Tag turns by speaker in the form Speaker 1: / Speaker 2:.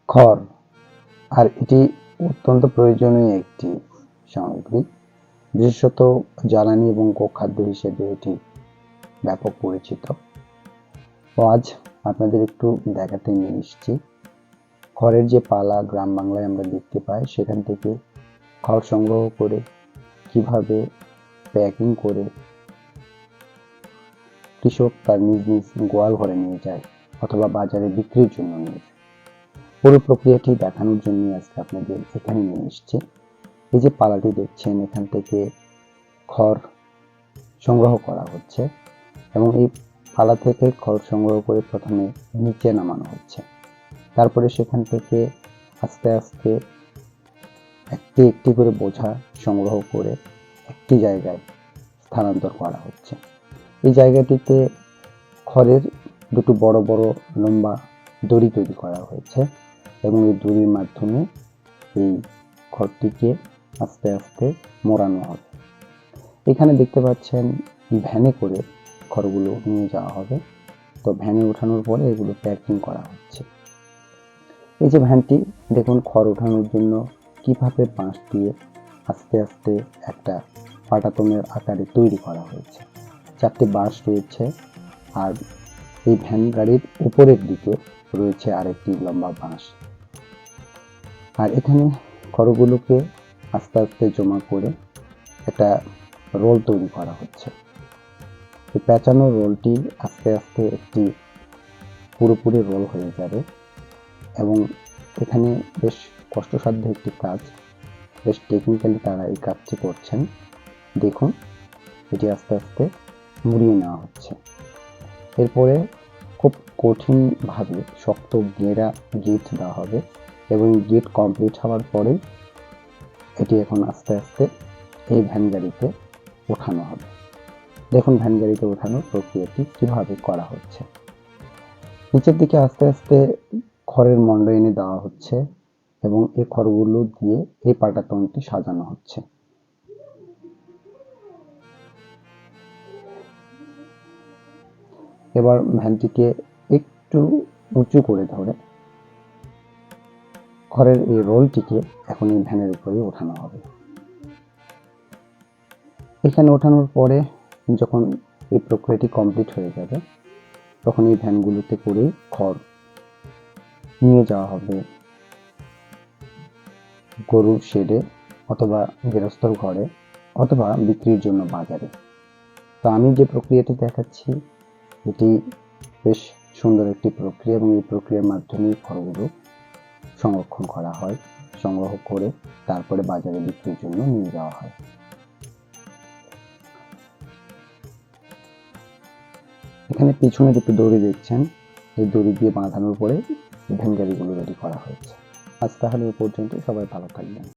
Speaker 1: খড়, আর এটি অত্যন্ত প্রয়োজনীয় একটি সামগ্রী। বিশেষত জ্বালানি এবং গোখাদ্য হিসেবে এটি ব্যাপক পরিচিত। তো আজ আপনাদের একটু দেখাতে নিয়ে এসেছি খড়ের যে পালা গ্রাম বাংলায় আমরা দেখতে পাই, সেখান থেকে খড় সংগ্রহ করে কিভাবে প্যাকিং করে কৃষক তার নিজ নিজ গোয়াল ঘরে নিয়ে যায় অথবা বাজারে বিক্রির জন্য নিয়ে যায়। পুরো প্রক্রিয়াটি দেখানোর জন্য আজকে আপনাদের এখানে নিয়ে এসেছি। এই যে পালাটি দেখছেন, এখান থেকে খড় সংগ্রহ করা হচ্ছে এবং এই পালা থেকে খড় সংগ্রহ করে প্রথমে নিচে নামানো হচ্ছে। তারপরে সেখান থেকে আস্তে আস্তে একটি একটি করে বোঝা সংগ্রহ করে একটি জায়গায় স্থানান্তর করা হচ্ছে। এই জায়গাটিতে খড়ের দুটো বড় বড় লম্বা দড়ি তৈরি করা হয়েছে এবং এই দড়ির মাধ্যমে এই খড়টিকে আস্তে আস্তে মোড়ানো হবে। এখানে দেখতে পাচ্ছেন ভ্যানে করে খড়গুলো নিয়ে যাওয়া হবে। তো ভ্যানে ওঠানোর পরে এগুলো প্যাকিং করা হচ্ছে। এই যে ভ্যানটি দেখুন, খড় ওঠানোর জন্য কিভাবে বাঁশ দিয়ে আস্তে আস্তে একটা পাটাতনের আকারে তৈরি করা হয়েছে। 4টি বাঁশ রয়েছে, আর এই ভ্যান গাড়ির উপরের দিকে রয়েছে আরেকটি লম্বা বাঁশ। আর এখানে খড়গুলোকে আস্তে আস্তে জমা করে একটা রোল তৈরি করা হচ্ছে। এই পেঁচানো রোলটি আস্তে আস্তে একটি পুরোপুরি রোল হয়ে যাবে এবং এখানে বেশ কষ্টসাধ্য একটি কাজ, বেশ টেকনিক্যালি তারা এই কাজটি করছেন। দেখুন, এটি আস্তে আস্তে মুড়িয়ে নেওয়া হচ্ছে। এরপরে খুব কঠিনভাবে শক্ত গেট দেওয়া হবে এবং গেট কমপ্লিট হওয়ার পরে এটি এখন আস্তে আস্তে এই ভ্যান গাড়িতে ওঠানো হবে। দেখুন ভ্যান গাড়িতে ওঠানোর প্রক্রিয়াটি কিভাবে করা হচ্ছে। নিচের দিকে আস্তে আস্তে খড়ের মণ্ড এনে দেওয়া হচ্ছে এবং এই খড়গুলো দিয়ে এই পাটাতনটি সাজানো হচ্ছে। এবার ভ্যানটিকে একটু উঁচু করে ধরে খড়ের এই রোলটিকে এখন এই ভ্যানের উপরে ওঠানো হবে। এখানে ওঠানোর পরে যখন এই প্রক্রিয়াটি কমপ্লিট হয়ে যাবে, তখন এই ভ্যানগুলোতে করে খড় নিয়ে যাওয়া হবে গরুর শেডে অথবা গৃহস্থর ঘরে অথবা বিক্রির জন্য বাজারে। তো আমি যে প্রক্রিয়াটি দেখাচ্ছি এটি বেশ সুন্দর একটি প্রক্রিয়া এবং এই প্রক্রিয়ার মাধ্যমে খড়গুলো সংরক্ষণ করা হয়, সংগ্রহ করে তারপরে বাজারে বিক্রির জন্য নিয়ে যাওয়া হয়। এখানে পিছনে দুটো দড়ি দেখছেন, এই দড়ি দিয়ে বাঁধানোর পরে ভ্যান গাড়িগুলো রেডি করা হয়েছে। আজ তাহলে এ পর্যন্ত, সবাই ভালো থাকবেন।